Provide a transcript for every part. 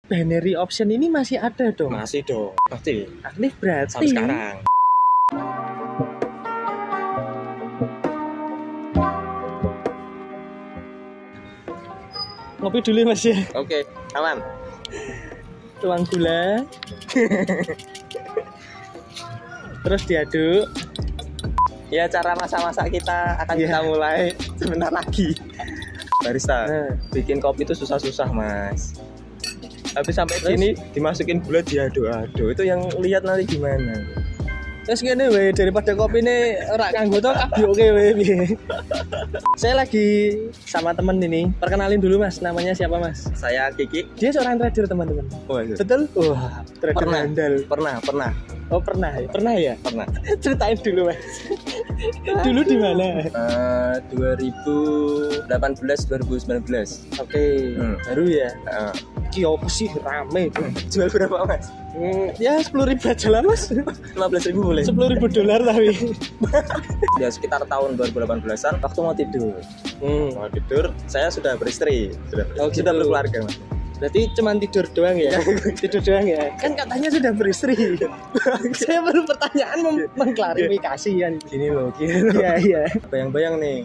binary option ini masih ada dong? Masih dong, pasti. Aktif berarti. Sampai sekarang. Ngopi dulu Mas ya. Oke, aman. Tuang gula. Terus diaduk. Ya, cara masak-masak kita akan kita mulai sebentar lagi. Barista, bikin kopi itu susah-susah Mas. Habis sampai sini dimasukin gula diaduk-aduk. Itu yang lihat nanti gimana. Terus gini weh, daripada kopi ini rak kanggo to kabioke weh. Saya lagi sama temen ini. Perkenalin dulu Mas, namanya siapa Mas? Saya Kiki. Dia seorang trader teman-teman. Oh, iya. Betul? Wah, trader handal. Pernah. Oh, pernah ya? Pernah ya? Pernah. Ceritain dulu Mas. Dulu di mana? 2018 2019. Oke, baru ya. Kiopo sih rame. Jual berapa Mas? Ya 10.000 aja lah Mas. 15.000 boleh. $10.000 tapi. Ya sekitar tahun 2018an waktu mau tidur. Mau tidur, saya sudah beristri, sudah berkeluarga Mas. Berarti cuma tidur doang ya? Tidur doang ya? Kan katanya sudah beristri. Saya baru pertanyaan mengklarifikasi kan. Gini loh. Iya. Bayang-bayang nih.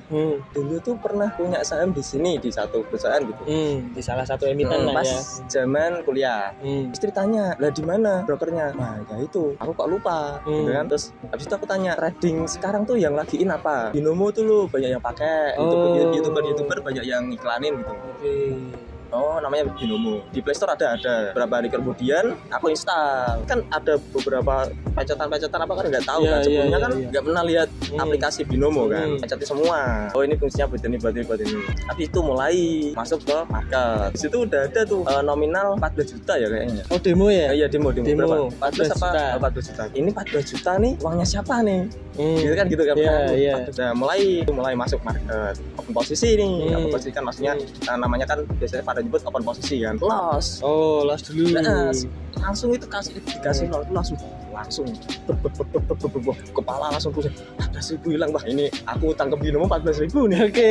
Dulu tuh pernah punya saham di sini di satu perusahaan gitu. Di salah satu emiten lah pas ya. zaman kuliah. Istri tanya, "Lah di mana brokernya?" Nah, ya itu. Aku kok lupa. Gitu kan. Terus habis itu aku tanya, "Trading sekarang tuh yang lagi in apa?" Binomo tuh lo banyak yang pakai. YouTuber banyak yang iklanin gitu. Oke. Oh, namanya Binomo. Di Play Store ada. Beberapa hari kemudian aku install. Kan ada beberapa pencet-pencet apa kan nggak tahu kan. Sebelumnya kan nggak pernah lihat aplikasi Binomo kan. Pencetin semua. Oh, ini fungsinya buat ini. Tapi itu mulai masuk ke market. Di situ udah ada tuh nominal 14 juta ya kayaknya. Oh, demo ya? Iya, demo. Berapa? 14 juta. 14 juta. Ini 14 juta nih uangnya siapa nih? Gitu kan Iya. Nah, mulai masuk market. Open posisi nih. Open posisi kan maksudnya namanya kan biasanya pada nyebut open posisi kan. Loss. Oh, loss dulu. Nah, langsung itu dikasih loss langsung kepala langsung pusing. 14.000 hilang, Bah. Ini aku tangkap Binomo 14.000 nih. Oke.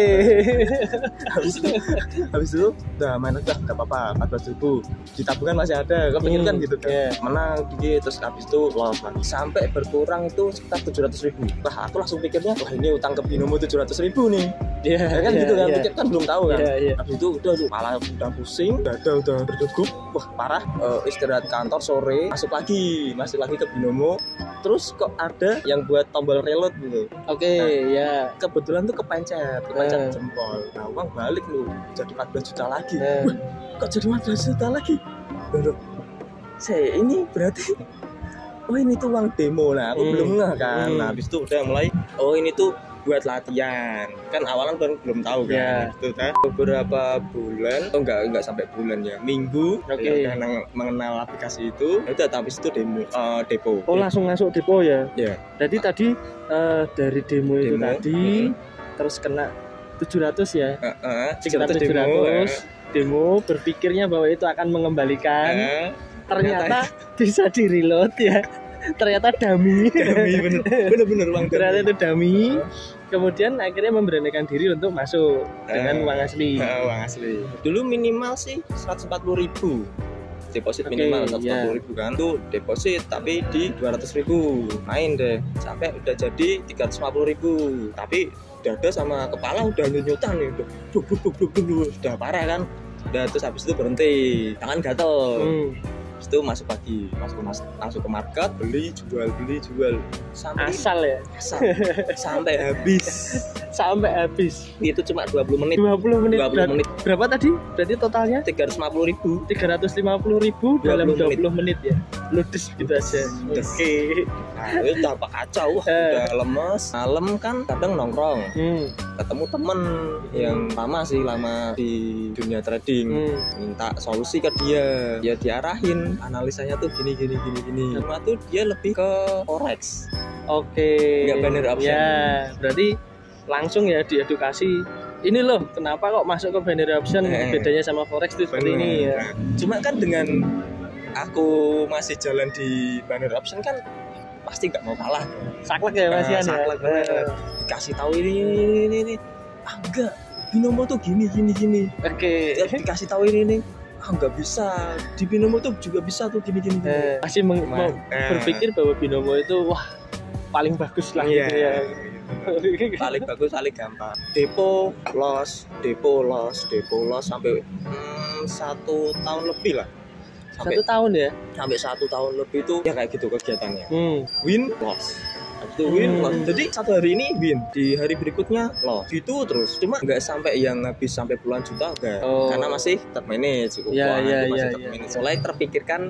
Habis itu udah main aja enggak apa-apa 14.000. Di tabungan masih ada. Kepengin kan gitu kan. Menang dikit terus habis itu loss lagi. Sampai berkurang itu sekitar 700.000. Wah, aku langsung pikirnya, wah ini utang ke Binomo 700.000 nih. Iya kan gitu kan. Pikir kan belum tahu kan. Habis itu udah kepala udah pusing, dada udah berdegup. Wah, parah. Istirahat kantor sore, masuk lagi ke Binomo. Terus kok ada yang buat tombol reload gitu. Oke, ya. Kebetulan tuh kepencet jempol. Nah, uang balik lu jadi 14 juta lagi. Kok jadi 14 juta lagi? Loh, saya ini berarti ini tuh uang demo. Nah, aku belum ngeh kan. Nah, habis itu udah mulai ini tuh buat latihan. Kan awalan belum tahu kan. Itu kan beberapa bulan, enggak sampai bulan ya. Minggu udah mengenal aplikasi itu. Udah habis itu depo. Oh, langsung masuk depo ya? Iya. Jadi tadi dari demo itu tadi terus kena 700 ya? 700. Demo berpikirnya bahwa itu akan mengembalikan. Ternyata bisa di-reload ya. Ternyata dummy bener uang ternyata itu dummy. Kemudian akhirnya memberanikan diri untuk masuk dengan uang asli. Dulu minimal sih 140.000 deposit minimal. 140.000 kan tuh deposit, tapi di 200.000 main deh sampai udah jadi 350.000. Tapi dada sama kepala udah nyutan nih, udah parah kan. Udah terus habis itu berhenti, tangan gatel. Itu masuk lagi, langsung ke market, beli jual sampai sampai habis. Itu cuma 20 menit. Berapa tadi? Berarti totalnya 350.000 dalam 20 menit ya. Ludes gitu aja. Oke. Nah, itu apa kacau, udah lemes. Malam kan kadang nongkrong. Ketemu temen yang lama di dunia trading, minta solusi ke dia. Ya diarahin, analisanya tuh gini. Cuma tuh dia lebih ke forex. Oke. Enggak binary option. Ya, berarti langsung ya diedukasi. Ini loh, kenapa kok masuk ke binary option? Bedanya sama forex itu seperti ini ya. Cuma kan dengan aku masih jalan di binary option kan pasti nggak mau kalah. Saklek ya Mas Ian ya. Dikasih tahu ini. Enggak, Binomo tuh gini. Oke. Dikasih tahu ini. nggak bisa, di Binomo tuh juga bisa tuh gini. Masih mau berpikir bahwa Binomo itu wah paling bagus lah gitu ya. Paling bagus, paling gampang. Depo los sampai 1 tahun lebih lah. Sampai 1 tahun ya? Sampai 1 tahun lebih itu ya kayak gitu kegiatannya. Win loss. Itu win loss. Jadi satu hari ini win, di hari berikutnya loss. Gitu terus. Cuma nggak sampai yang habis sampai puluhan juta enggak. Karena masih termanage cukup. Masih termanage. Mulai terpikirkan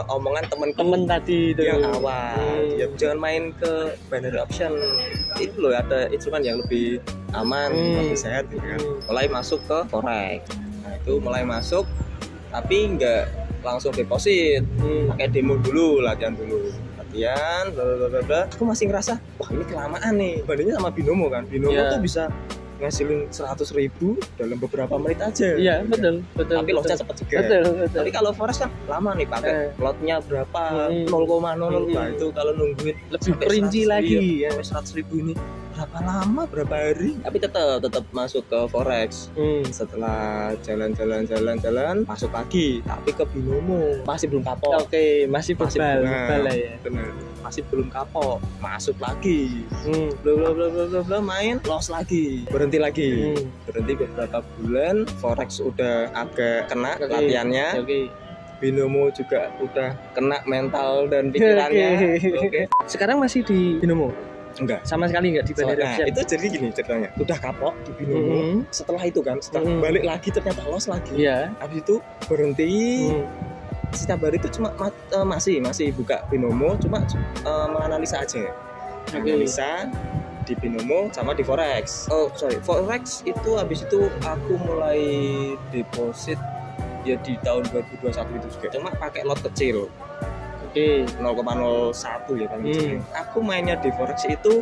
omongan temen tadi itu yang awal. Ya, jangan main ke binary option. Itu loh ada instrumen yang lebih aman, lebih sehat gitu kan. Mulai masuk ke forex. Nah, itu mulai masuk tapi nggak langsung deposit, pakai demo dulu, latihan bla. Aku masih ngerasa wah ini kelamaan nih bandingnya sama Binomo kan. Binomo tuh bisa ngasilin 100.000 dalam beberapa menit aja. Iya, betul. Tapi lossnya cepat juga. Betul. Tapi kalau forex kan lama nih, pakai lotnya berapa 0,00 lah itu kalau nungguin lebih perinci lagi ya. 100.000 ini berapa lama, berapa hari, tapi tetap masuk ke forex. Setelah jalan masuk lagi, tapi ke Binomo masih belum kapok. Oke, masih bebal ya. Benar. Masih belum kapok, masuk lagi. Bla main loss lagi, berhenti lagi. Berhenti beberapa bulan, forex udah agak kena latihannya. Binomo juga udah kena mental dan pikirannya. Sekarang masih di Binomo? Enggak, sama sekali enggak di binary option. Itu jadi gini ceritanya, udah kapok di Binomo. Setelah itu kan, balik lagi ternyata loss lagi. Habis itu berhenti. Setiap hari itu cuma masih buka Binomo, cuma menganalisa aja. Analisa di Binomo sama di forex. Forex itu habis itu aku mulai deposit ya di tahun 2021 itu juga. Cuma pakai lot kecil. 0,01 ya kan. Aku mainnya di forex itu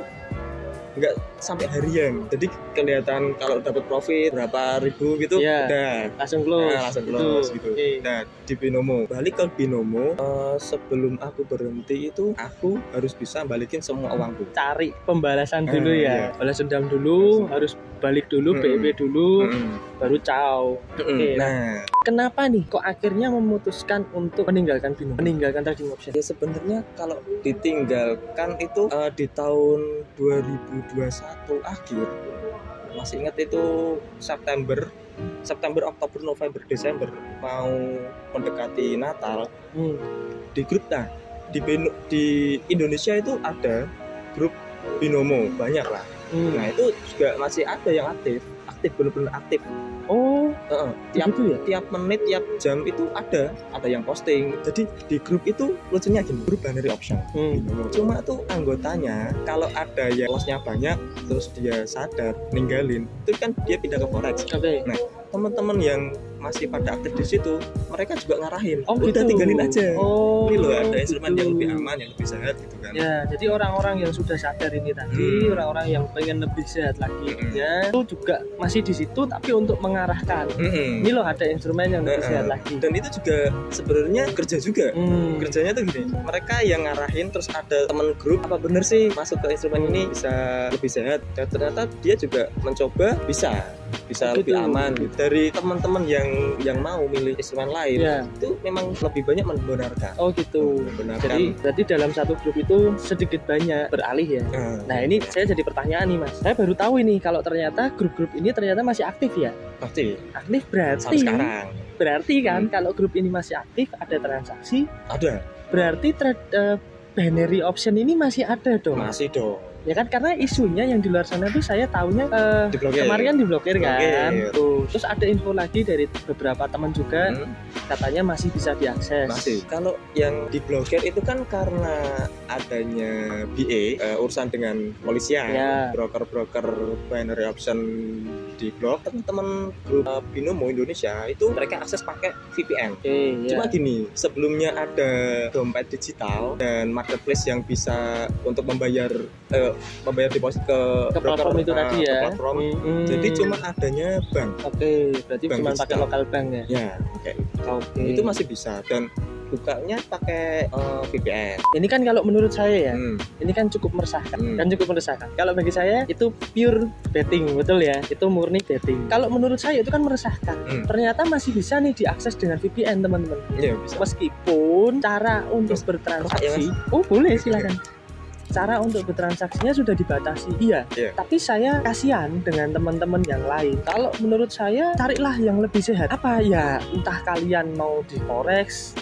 nggak sampai harian, jadi kelihatan kalau dapat profit berapa ribu gitu udah langsung close gitu. Nah di Binomo, balik ke Binomo, sebelum aku berhenti itu aku harus bisa balikin semua uangku, cari pembalasan dulu ya. Balas dendam dulu, harus balik dulu, BB dulu, baru ciao. Nah kenapa nih kok akhirnya memutuskan untuk meninggalkan Binomo, meninggalkan trading option? Ya sebenarnya kalau ditinggalkan itu di tahun 2021 akhir, masih ingat itu September, Oktober, November, Desember mau mendekati Natal. Di grup di Indonesia itu ada grup Binomo banyak lah. Nah itu juga masih ada yang aktif benar-benar aktif. Tiap menit, tiap jam itu ada yang posting. Jadi di grup itu lucunya gini, grup binary option. Cuma tuh anggotanya kalau ada yang lossnya banyak terus dia sadar ninggalin, itu kan dia pindah ke forex. Nah teman-teman yang masih pada aktif di situ, mereka juga ngarahin, udah tinggalin aja. Ini loh ada instrumen yang lebih aman, yang lebih sehat gitu kan. Ya, jadi orang-orang yang sudah sadar ini tadi, orang-orang yang pengen lebih sehat lagi, itu juga masih di situ, tapi untuk mengarahkan. Ini loh ada instrumen yang lebih sehat lagi. Dan itu juga sebenarnya kerja juga. Kerjanya tuh gini, mereka yang ngarahin, terus ada teman grup, apa bener sih masuk ke instrumen ini bisa lebih sehat? Dan ternyata dia juga mencoba bisa lebih aman gitu. Dari teman-teman yang mau milih instrumen lain, itu memang lebih banyak membenarkan. Jadi berarti dalam satu grup itu sedikit banyak beralih ya. Nah ini saya jadi pertanyaan nih Mas. Saya baru tahu ini kalau ternyata grup-grup ini ternyata masih aktif ya. Aktif berarti sampai sekarang. Berarti kan kalau grup ini masih aktif, ada transaksi. Ada. Berarti binary option ini masih ada dong. Masih dong. Ya kan, karena isunya yang di luar sana tuh saya taunya kemarin kan diblokir kan. Terus ada info lagi dari beberapa teman juga, katanya masih bisa diakses. Masih. Kalau yang diblokir itu kan karena adanya BA, urusan dengan polisian, broker-broker binary option diblok. Teman-teman grup Binomo Indonesia itu mereka akses pakai VPN. Cuma gini, sebelumnya ada dompet digital dan marketplace yang bisa untuk membayar deposit ke platform itu tadi ya. Platform. Jadi cuma adanya bank. Berarti bank cuma pakai lokal bank ya. Ya, Itu masih bisa, dan bukanya pakai VPN. Ini kan kalau menurut saya ya, ini kan cukup meresahkan, Kalau bagi saya itu pure betting, betul ya, itu murni betting. Kalau menurut saya itu kan meresahkan. Ternyata masih bisa nih diakses dengan VPN teman-teman. Iya, bisa. Meskipun cara untuk bertransaksi, boleh silakan. Cara untuk bertransaksinya sudah dibatasi, iya. Tapi saya kasihan dengan teman-teman yang lain. Kalau menurut saya, carilah yang lebih sehat. Apa ya, entah kalian mau di forex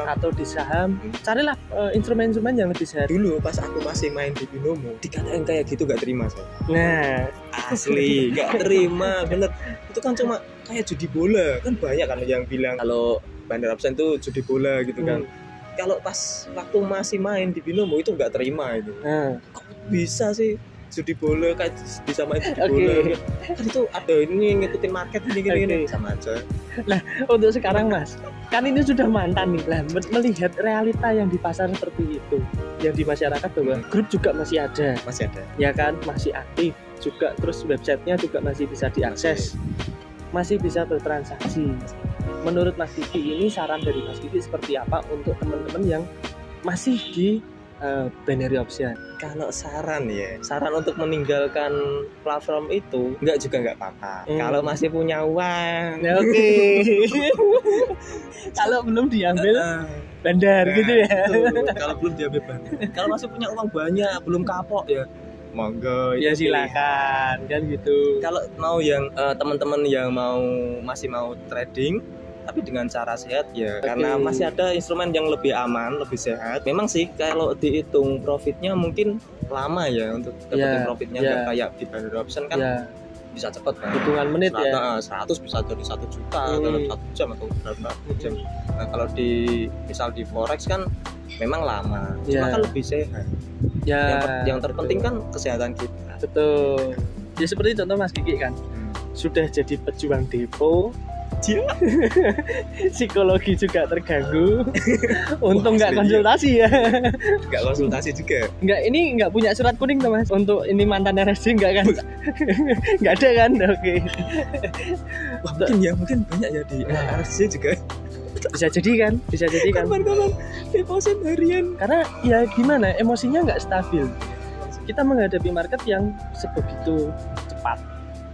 atau di saham, carilah instrumen-instrumen yang lebih sehat. Dulu pas aku masih main di Binomo, dikatain kayak gitu gak terima saya. Nah, asli gak terima, bener. Itu kan cuma kayak judi bola. Kan banyak kan yang bilang kalau bandar absen itu judi bola gitu kan. Kalau pas waktu masih main di Binomo itu nggak terima itu. Kok bisa sih judi bola kayak bisa main judi bola? Kan itu ada ini ngikutin market gini sama aja. Nah, untuk sekarang Mas, kan ini sudah mantan nih lah, melihat realita yang di pasar seperti itu, yang di masyarakat bahwa grup juga masih ada, ya kan, masih aktif juga, terus websitenya juga masih bisa diakses, masih bisa bertransaksi. Menurut Mas Kiki ini saran dari Mas Kiki seperti apa untuk teman-teman yang masih di binary option? Kalau saran untuk meninggalkan platform itu nggak apa-apa. Kalau masih punya uang, oke. Kalau belum diambil bandar gitu ya. Kalau belum diambil bandar. Kalau masih punya uang banyak, belum kapok ya, monggo ya silakan kan gitu. Kalau mau yang teman-teman yang masih mau trading tapi dengan cara sehat ya, karena masih ada instrumen yang lebih aman, lebih sehat. Memang sih kalau dihitung profitnya mungkin lama ya untuk dapetin profitnya, nggak kayak di binary option kan bisa cepat kan, hitungan menit 100 bisa jadi 1 juta dalam 1 jam atau berapa jam. Nah kalau misal di forex kan memang lama, cuma kan lebih sehat. Yang terpenting kan kesehatan kita. Betul. Ya seperti contoh Mas Kiki kan, sudah jadi pejuang depo, psikologi juga terganggu. Untung nggak konsultasi ya. Nggak konsultasi juga. Ini nggak punya surat kuning tuh Mas. Untuk ini mantan RSJ nggak kan? Nggak ada kan? Oke. Wah, mungkin banyak ya di RSJ juga. Bisa jadi kan? Kapan deposit harian. Karena ya gimana, emosinya nggak stabil. Kita menghadapi market yang sebegitu cepat,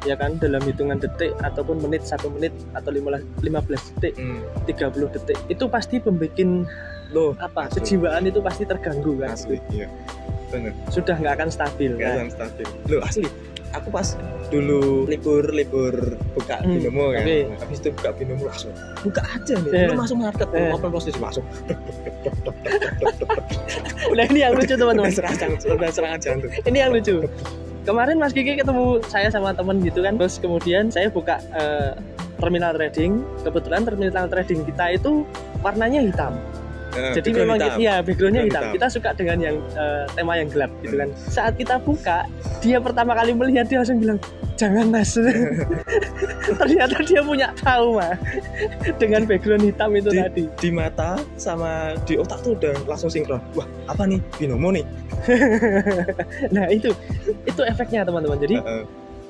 ya kan, dalam hitungan detik ataupun menit, 1 menit atau 15 detik, 30 detik itu pasti membuat kejiwaan itu pasti terganggu kan. Asli, iya. Bener. Sudah nggak akan stabil. Stabil. Loh, asli. Aku pas dulu libur buka Binomo kan. Habis itu buka Binomo langsung buka aja nih. Belum masuk market, open posisi langsung. Udah ini yang lucu teman-teman. Serangan jantung. Ini yang lucu. Kemarin Mas Kiki ketemu saya sama teman gitu kan, terus kemudian saya buka terminal trading. Kebetulan terminal trading kita itu warnanya hitam. Jadi memang backgroundnya hitam. Kita suka dengan yang tema yang gelap gitu kan. Saat kita buka, dia pertama kali melihat dia langsung bilang, "Jangan Mas." Ternyata dia punya trauma dengan background hitam itu tadi. Di mata sama di otak tuh udah langsung sinkron. Wah, apa nih? Binomo nih. Nah, itu efeknya teman-teman. Jadi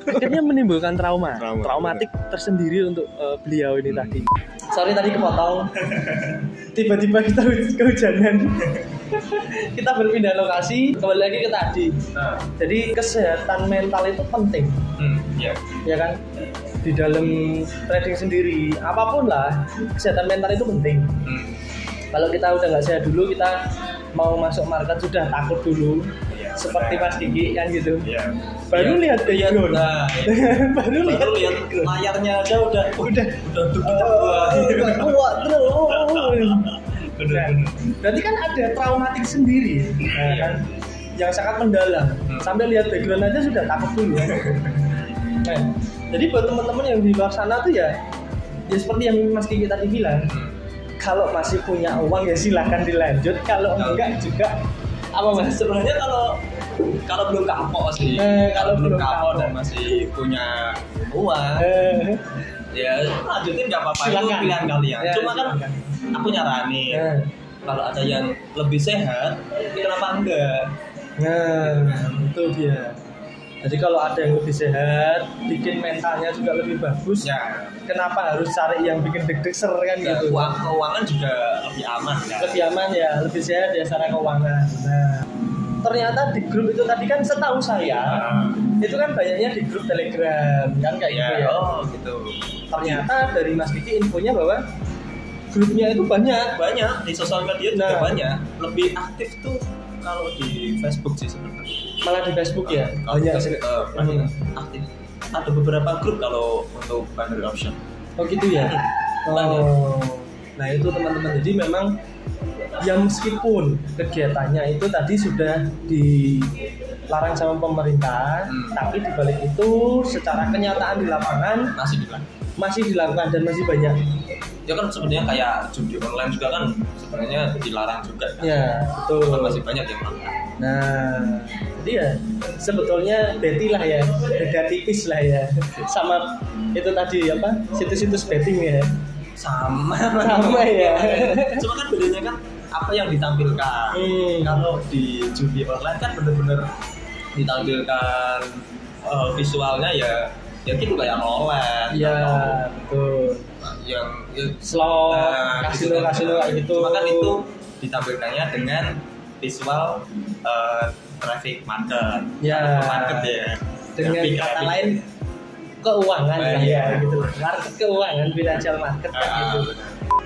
akhirnya menimbulkan traumatik tersendiri untuk beliau ini tadi. Sorry tadi kepotong. Tiba-tiba kita kehujanan. Kita berpindah lokasi, kembali lagi ke tadi. Jadi kesehatan mental itu penting. Ya kan? Di dalam trading sendiri, apapun lah, kesehatan mental itu penting. Kalau kita udah nggak sehat dulu, kita mau masuk market sudah takut dulu. Seperti Mas Kiki kan gitu. Baru lihat background. Baru lihat layarnya aja udah kuat terus. Berarti kan ada traumatik sendiri, kan? Yang sangat mendalam. Sampai lihat background aja sudah takut dulu. Jadi buat teman-teman yang di luar sana tuh ya seperti yang Mas Kiki tadi bilang, kalau masih punya uang ya silahkan dilanjut. Kalau enggak juga apa Mas? Sebenarnya kalau belum kapok sih, kalau belum kapok dan masih punya uang, ya lanjutin nggak apa-apa, itu pilihan kalian. Cuma kan aku nyaranin kalau ada yang lebih sehat, kenapa enggak? Itu dia. Jadi kalau ada yang lebih sehat, bikin mentalnya juga lebih bagus. Ya. Kenapa harus cari yang bikin deg-deg ser kan Ya, gitu? keuangan juga lebih aman kan. Lebih aman ya, lebih sehat ya secara keuangan. Nah, ternyata di grup itu tadi kan setahu saya itu kan banyaknya di grup Telegram kan kayak gitu ya. Oh gitu. Ternyata dari Mas Kiki infonya bahwa grupnya itu banyak di sosial media juga banyak. Lebih aktif tuh kalau di Facebook sih sebenarnya. Malah di Facebook ya. Banyak sih. Aktif. Ada beberapa grup kalau untuk binary option. Oh gitu ya. Oh. Nah itu teman-teman, jadi memang ya meskipun kegiatannya itu tadi sudah dilarang sama pemerintah, tapi dibalik itu secara kenyataan di lapangan masih dilakukan dan masih banyak. Ya kan sebenarnya kayak judi online juga kan sebenarnya dilarang juga kan? Ya betul. Kan masih banyak yang melakukan. Nah jadi ya sebetulnya betting lah ya, beda tipis lah ya sama itu tadi apa situs-situs betting ya. Sama ya. Cuma kan bedanya kan apa yang ditampilkan. Kalau di judi online kan benar-benar ditampilkan visualnya ya gitu kayak roulette. Iya betul. Yang slot, kasino kayak gitu. Cuma kan itu ditampilkannya dengan visual traffic market. Ya. Market ya. Dengan kata lain keuangan ya gitu. Market keuangan, financial market gitu.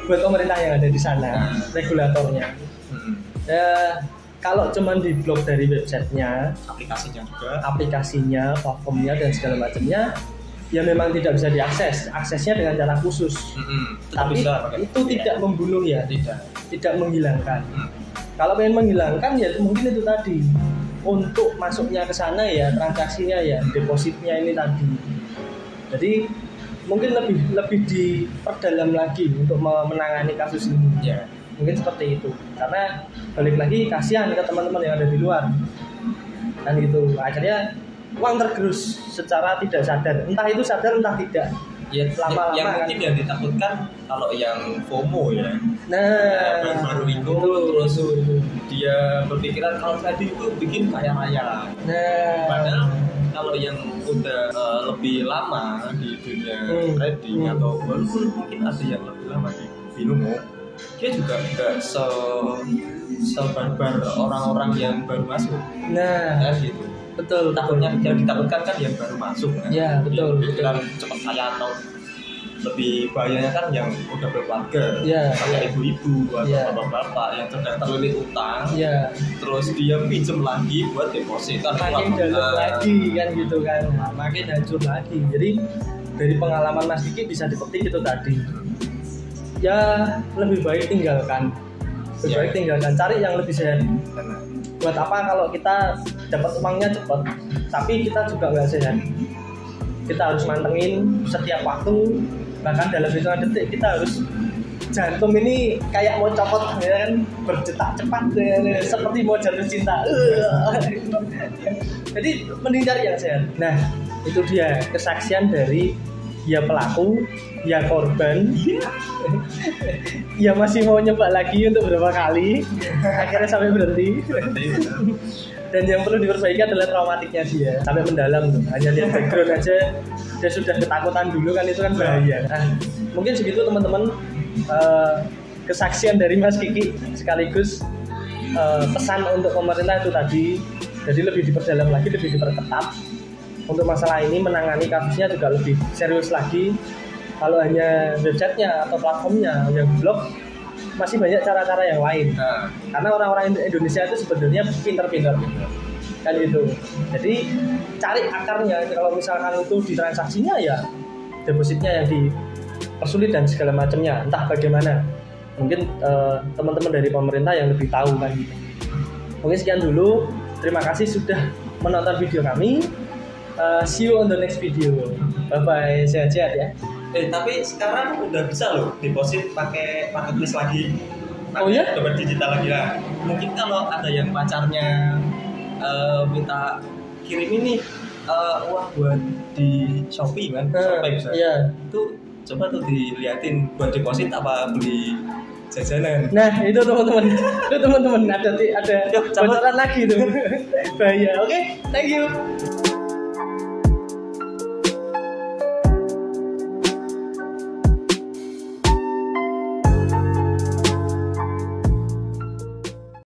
Buat pemerintah yang ada di sana, regulatornya. Kalau cuman di blok dari websitenya, aplikasinya, platformnya dan segala macamnya, ya memang tidak bisa diakses. Aksesnya dengan cara khusus. Tapi itu tidak membunuh ya, tidak menghilangkan. Kalau pengen menghilangkan ya mungkin itu tadi untuk masuknya ke sana ya transaksinya ya depositnya ini tadi. Jadi mungkin lebih diperdalam lagi untuk menangani kasus ini. Ya. Mungkin seperti itu. Karena balik lagi kasihan ke teman-teman yang ada di luar. Dan gitu. Akhirnya uang tergerus secara tidak sadar. Entah itu sadar entah tidak. Ya, lama-lama yang mungkin yang ditakutkan kalau yang FOMO ya. Nah, baru itu terus dia berpikiran kalau tadi itu bikin kaya raya. Nah, padahal kalau yang udah lebih lama di dunia trading atau walaupun mungkin ada yang lebih lama di binomo, dia juga tidak sebarbar orang-orang yang baru masuk. Nah, gitu. Betul. Takutnya yang ditakutkan kan yang baru masuk. Kan? Ya betul. Pikiran cepat kaya atau lebih bahayanya kan yang udah berkeluarga, kayak ibu-ibu atau bapak-bapak yang sedang terlilit utang, terus dia pinjam lagi buat deposit kan makin dalam lagi kan gitu kan, makin hancur lagi. Jadi dari pengalaman Mas Diki bisa dipetik itu tadi. Ya lebih baik tinggalkan, cari yang lebih sehat. Buat apa kalau kita dapat uangnya cepat, tapi kita juga nggak sehat. Kita harus mantengin setiap waktu. Bahkan dalam hitungan detik kita harus jantung ini kayak mau copot ya kan, berdetak cepat ya, seperti mau jatuh cinta. Jadi mending cari yang sehat. Nah itu dia kesaksian dari ya pelaku, ya korban, ya masih mau nyoba lagi untuk berapa kali, akhirnya sampai berhenti. Dan yang perlu diperbaiki adalah traumatiknya dia sampai mendalam tuh. Hanya lihat background aja dia sudah ketakutan dulu kan, itu kan bahaya. Nah, mungkin segitu teman-teman kesaksian dari Mas Kiki sekaligus pesan untuk pemerintah itu tadi. Jadi lebih diperdalam lagi, lebih diperketat untuk masalah ini, menangani kasusnya juga lebih serius lagi. Kalau hanya websitenya atau platformnya yang blok, masih banyak cara-cara yang lain. Karena orang-orang Indonesia itu sebenarnya pintar-pintar kan gitu. Jadi cari akarnya. Kalau misalkan itu di transaksinya ya depositnya yang dipersulit dan segala macamnya, entah bagaimana. Mungkin teman-teman dari pemerintah yang lebih tahu kan gitu. Mungkin sekian dulu. Terima kasih sudah menonton video kami. See you on the next video. Bye bye. Sehat-sehat ya. Tapi sekarang udah bisa loh deposit pakai marketplace lagi. Oh ya? Dompet digital lagi lah. Mungkin kalau ada yang pacarnya minta kirim ini uang buat di Shopee kan, Shopee bisa. Iya. Itu coba tuh diliatin buat deposit apa beli jajanan. Nah itu teman-teman, ada bocoran lagi tuh. Bahaya. Oke, thank you.